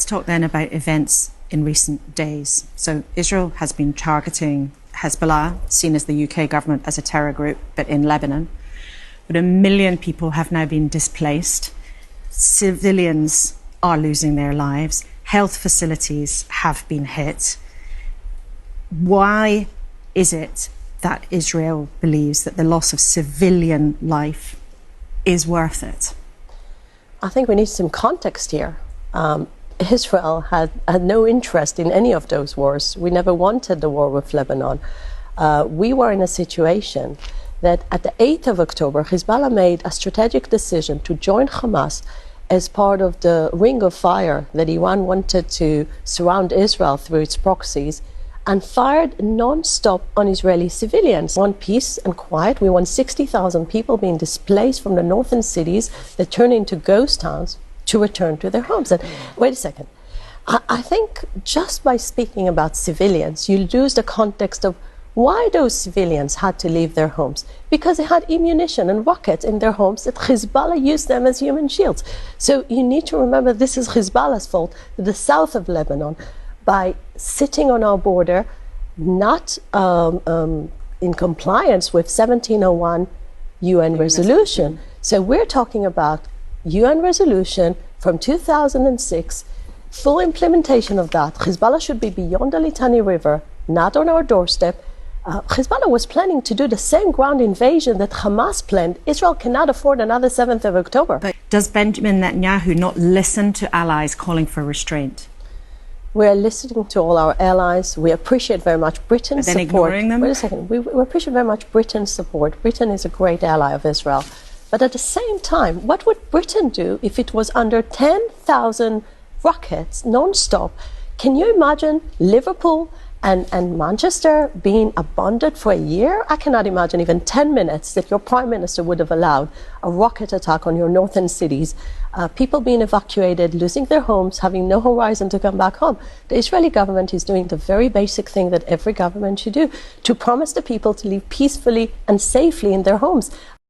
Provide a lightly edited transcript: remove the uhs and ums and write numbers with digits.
Let's talk then about events in recent days. So Israel has been targeting Hezbollah, seen as the UK government as a terror group, but in Lebanon. But 1 million people have now been displaced. Civilians are losing their lives. Health facilities have been hit. Why is it that Israel believes that the loss of civilian life is worth it? I think we need some context here. Israel had no interest in any of those wars. We never wanted the war with Lebanon. We were in a situation that at the 8th of October, Hezbollah made a strategic decision to join Hamas as part of the ring of fire that Iran wanted to surround Israel through its proxies, and fired non-stop on Israeli civilians. We want peace and quiet. We want 60,000 people being displaced from the northern cities that turn into ghost towns to return to their homes. And wait a second. I think just by speaking about civilians, you lose the context of why those civilians had to leave their homes. Because they had ammunition and rockets in their homes that Hezbollah used them as human shields. So you need to remember this is Hezbollah's fault that the south of Lebanon, by sitting on our border, not in compliance with 1701 UN resolution. So we're talking about UN resolution from 2006, full implementation of that. Hezbollah should be beyond the Litani River, not on our doorstep. Hezbollah was planning to do the same ground invasion that Hamas planned. Israel cannot afford another 7th of October. But does Benjamin Netanyahu not listen to allies calling for restraint? We're listening to all our allies. We appreciate very much Britain's support. Ignoring them? Wait a second. We appreciate very much Britain's support. Britain is a great ally of Israel. But at the same time, what would Britain do if it was under 10,000 rockets non-stop? Can you imagine Liverpool and Manchester being abandoned for a year? I cannot imagine even 10 minutes that your prime minister would have allowed a rocket attack on your northern cities, people being evacuated, losing their homes, having no horizon to come back home. The Israeli government is doing the very basic thing that every government should do, to promise the people to live peacefully and safely in their homes.